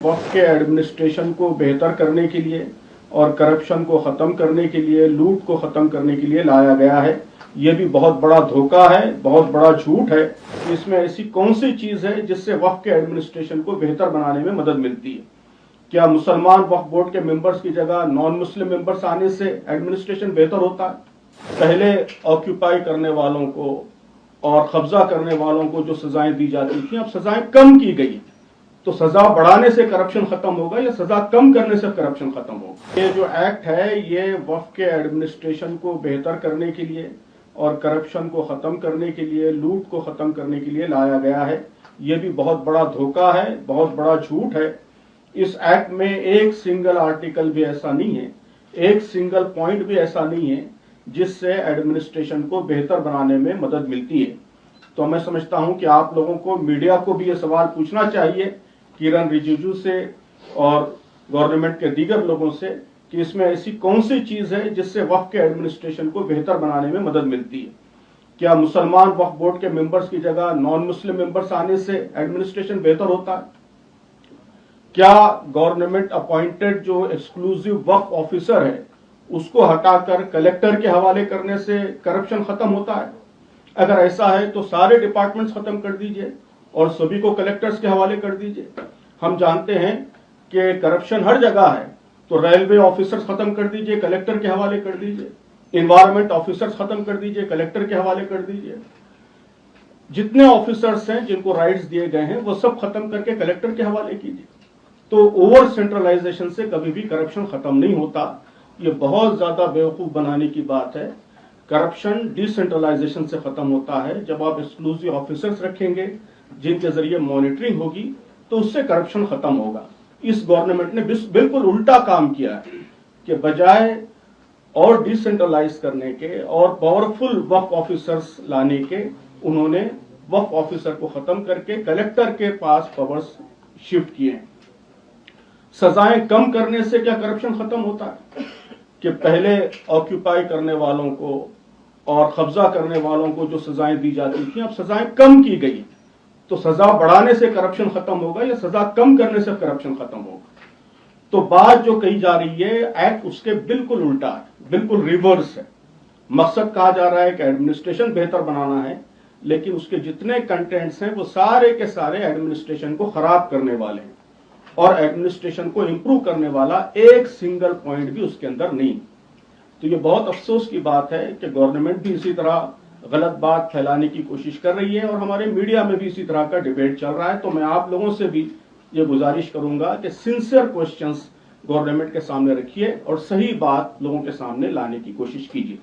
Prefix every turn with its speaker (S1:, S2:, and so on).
S1: वक्त के एडमिनिस्ट्रेशन को बेहतर करने के लिए और करप्शन को ख़त्म करने के लिए, लूट को ख़त्म करने के लिए लाया गया है। ये भी बहुत बड़ा धोखा है, बहुत बड़ा झूठ है। इसमें ऐसी कौन सी चीज़ है जिससे वक्त के एडमिनिस्ट्रेशन को बेहतर बनाने में मदद मिलती है? क्या मुसलमान वक्फ बोर्ड के मेंबर्स की जगह नॉन मुस्लिम मेंबर्स आने से एडमिनिस्ट्रेशन बेहतर होता है? पहले ऑक्यूपाई करने वालों को और कब्जा करने वालों को जो सजाएं दी जाती थी, अब सजाएं कम की गई। तो सजा बढ़ाने से करप्शन खत्म होगा या सजा कम करने से करप्शन खत्म होगा? ये जो एक्ट है ये वक्फ के एडमिनिस्ट्रेशन को बेहतर करने के लिए और करप्शन को खत्म करने के लिए, लूट को खत्म करने के लिए लाया गया है। ये भी बहुत बड़ा धोखा है, बहुत बड़ा झूठ है। इस एक्ट में एक सिंगल आर्टिकल भी ऐसा नहीं है, एक सिंगल पॉइंट भी ऐसा नहीं है जिससे एडमिनिस्ट्रेशन को बेहतर बनाने में मदद मिलती है। तो मैं समझता हूं कि आप लोगों को, मीडिया को भी ये सवाल पूछना चाहिए किरण रिजिजू से और गवर्नमेंट के दीगर लोगों से कि इसमें ऐसी कौन सी चीज है जिससे वक्फ के एडमिनिस्ट्रेशन को बेहतर बनाने में मदद मिलती है? क्या मुसलमान वक्फ बोर्ड के मेंबर्स की जगह नॉन मुस्लिम मेंबर्स आने से एडमिनिस्ट्रेशन बेहतर होता है? क्या गवर्नमेंट अपॉइंटेड जो एक्सक्लूसिव वक्फ ऑफिसर है उसको हटाकर कलेक्टर के हवाले करने से करप्शन खत्म होता है? अगर ऐसा है तो सारे डिपार्टमेंट्स खत्म कर दीजिए और सभी को कलेक्टर्स के हवाले कर दीजिए। हम जानते हैं कि करप्शन हर जगह है, तो रेलवे ऑफिसर्स खत्म कर दीजिए, कलेक्टर के हवाले कर दीजिए। इन्वायरमेंट ऑफिसर्स खत्म कर दीजिए, कलेक्टर के हवाले कर दीजिए। जितने ऑफिसर्स हैं जिनको राइट्स दिए गए हैं वो सब खत्म करके कलेक्टर के हवाले कीजिए। तो ओवर सेंट्रलाइजेशन से कभी भी करप्शन खत्म नहीं होता। ये बहुत ज्यादा बेवकूफ बनाने की बात है। करप्शन डिसेंट्रलाइजेशन से खत्म होता है। जब आप एक्सक्लूसिव ऑफिसर्स रखेंगे जिनके जरिए मॉनिटरिंग होगी तो उससे करप्शन खत्म होगा। इस गवर्नमेंट ने बिल्कुल उल्टा काम किया है कि बजाय और डिसेंट्रलाइज करने के और पावरफुल वक्फ ऑफिसर्स लाने के, उन्होंने वक्फ ऑफिसर को खत्म करके कलेक्टर के पास पावर्स शिफ्ट किए। सजाएं कम करने से क्या करप्शन खत्म होता है? कि पहले ऑक्यूपाई करने वालों को और कब्जा करने वालों को जो सजाएं दी जाती थी, अब सजाएं कम की गई। तो सजा बढ़ाने से करप्शन खत्म होगा या सजा कम करने से करप्शन खत्म होगा? तो बात जो कही जा रही है, एक्ट उसके बिल्कुल उल्टा है, बिल्कुल रिवर्स है। मकसद कहा जा रहा है कि एडमिनिस्ट्रेशन बेहतर बनाना है, लेकिन उसके जितने कंटेंट्स हैं वो सारे के सारे एडमिनिस्ट्रेशन को खराब करने वाले हैं और एडमिनिस्ट्रेशन को इंप्रूव करने वाला एक सिंगल पॉइंट भी उसके अंदर नहीं। तो ये बहुत अफसोस की बात है कि गवर्नमेंट भी इसी तरह गलत बात फैलाने की कोशिश कर रही है और हमारे मीडिया में भी इसी तरह का डिबेट चल रहा है। तो मैं आप लोगों से भी ये गुजारिश करूंगा कि सिंसियर क्वेश्चंस गवर्नमेंट के सामने रखिए और सही बात लोगों के सामने लाने की कोशिश कीजिए।